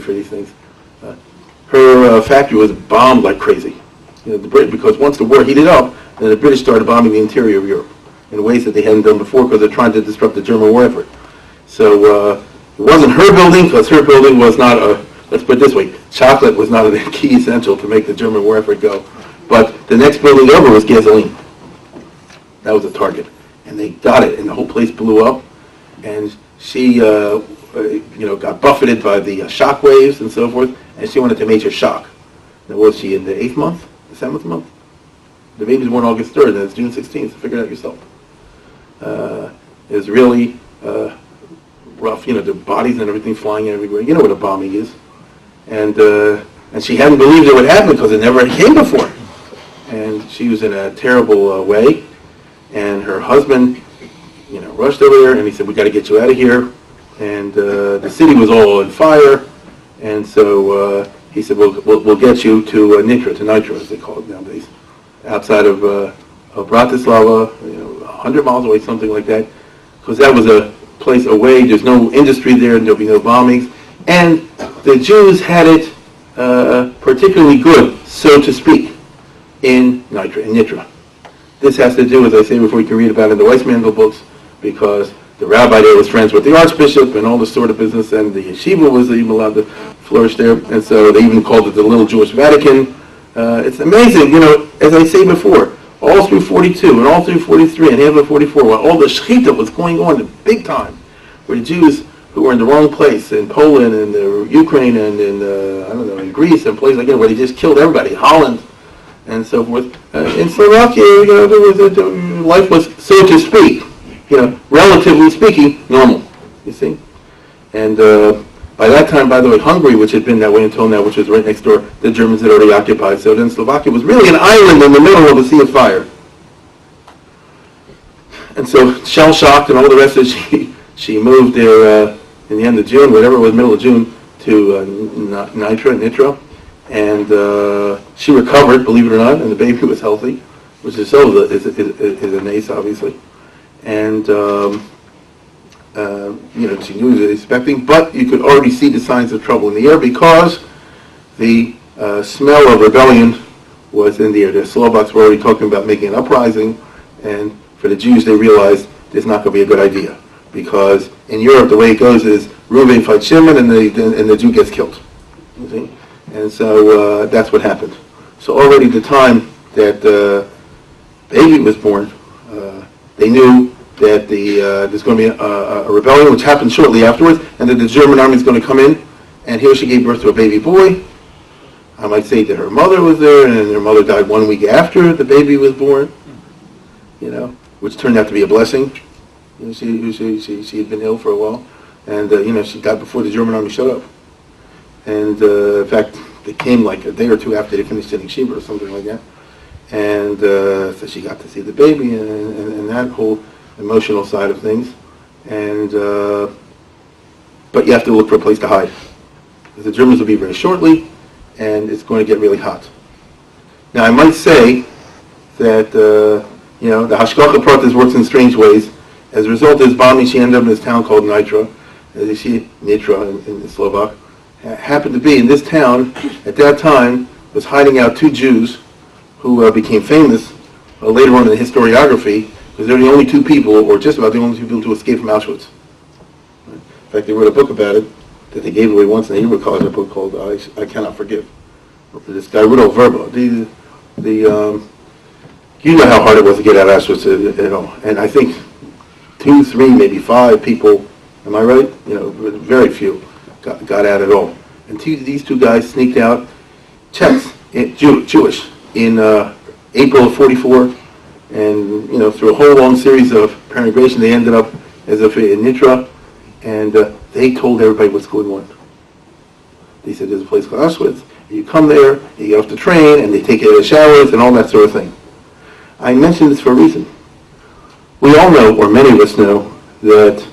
for these things. Her factory was bombed like crazy. Because once the war heated up, then the British started bombing the interior of Europe in ways that they hadn't done before because they're trying to disrupt the German war effort. So it wasn't her building, because her building was not let's put it this way, chocolate was not a key essential to make the German war effort go. But the next building over was gasoline. That was a target. And they got it, and the whole place blew up. And she got buffeted by the shock waves and so forth, and she went into major shock. Now, was she in the 8th month, the 7th month? The baby's born August 3rd, and it's June 16th, so figure it out yourself. It was really rough, the bodies and everything flying everywhere. You know what a bombing is. And she hadn't believed it would happen because it never came before. And she was in a terrible way, and her husband, rushed over there, and he said, "We got to get you out of here." And the city was all on fire, and so he said, "We'll get you to Nitro, as they call it nowadays, outside of Bratislava, 100 miles away, something like that, because that was a place away. There's no industry there, and there'll be no bombings, and the Jews had it particularly good, so to speak, in Nitra. This has to do, as I say before, you can read about it in the Weissmandel books, because the rabbi there was friends with the archbishop and all this sort of business, and the yeshiva was even allowed to flourish there, and so they even called it the Little Jewish Vatican. It's amazing, as I say before, all through 42 and all through 43 and half of 44, while all the shechita was going on big time, where the Jews who were in the wrong place in Poland and Ukraine and in Greece and places like that, where they just killed everybody, Holland and so forth. In Slovakia, life was, so to speak, relatively speaking, normal, you see. And by that time, by the way, Hungary, which had been that way until now, which was right next door, the Germans had already occupied. So then Slovakia was really an island in the middle of a sea of fire. And so, shell-shocked and all the rest of it, she moved there in the end of June, whatever it was, middle of June, to Nitro. And she recovered, believe it or not, and the baby was healthy, which is is a nace, obviously. And she knew what she was expecting, but you could already see the signs of trouble in the air because the smell of rebellion was in the air. The Slovaks were already talking about making an uprising, and for the Jews, they realized it's not going to be a good idea, because in Europe, the way it goes is Reuven fights Shimon, and the Jew gets killed. You see? And so that's what happened. So already the time that the baby was born, they knew that there's going to be a rebellion, which happened shortly afterwards, and that the German army is going to come in. And here she gave birth to a baby boy. I might say that her mother was there, and her mother died 1 week after the baby was born, which turned out to be a blessing. She had been ill for a while, and she died before the German army showed up. And in fact, they came like a day or two after they finished sitting Shiva or something like that. And so she got to see the baby and that whole emotional side of things. And but you have to look for a place to hide, because the Germans will be very shortly, and it's going to get really hot. Now I might say that the Hashgacha Pratis works in strange ways. As a result of this bombing, she ended up in this town called Nitra, as you see, Nitra in Slovak. Happened to be in this town at that time was hiding out 2 Jews who became famous later on in the historiography, because they're the only 2 people, or just about the only 2 people, to escape from Auschwitz. In fact, they wrote a book about it that they gave away once in the Hebrew college, a book called I Cannot Forgive. This guy, Rudolf Verba. You know how hard it was to get out of Auschwitz, and I think 2, 3, maybe 5 people, am I right? Very few got out at all. And these 2 guys sneaked out, Czechs, Jewish, in April of 44, and through a whole long series of peregrination, they ended up as if in Nitra, and they told everybody what's going on. They said there's a place called Auschwitz. You come there, you get off the train, and they take you to the showers and all that sort of thing. I mention this for a reason. We all know, or many of us know, that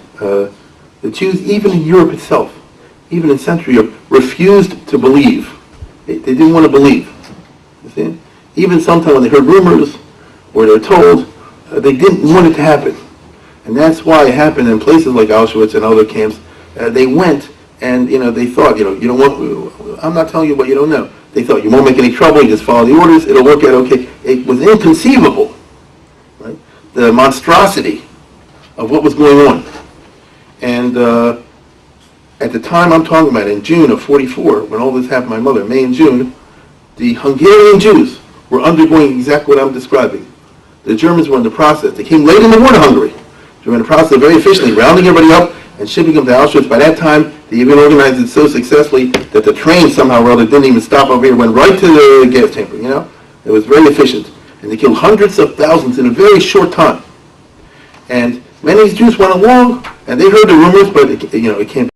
the Jews, even in Europe itself, even in Central Europe, refused to believe. They didn't want to believe. You see? Even sometimes when they heard rumors, or they're told, they didn't want it to happen. And that's why it happened in places like Auschwitz and other camps. They went And, they thought, you don't want, I'm not telling you what you don't know. They thought, you won't make any trouble, you just follow the orders, it'll work out okay. It was inconceivable, right? The monstrosity of what was going on. And at the time I'm talking about, in June of 44, when all this happened, my mother, May and June, the Hungarian Jews were undergoing exactly what I'm describing. The Germans were in the process. They came late in the war to Hungary. They were in the process of very efficiently rounding everybody up and shipping them to Auschwitz. By that time, they even organized it so successfully that the train somehow or other didn't even stop over here, went right to the gas chamber, It was very efficient. And they killed hundreds of thousands in a very short time. And many of these Jews went along, and they heard the rumors, but it can't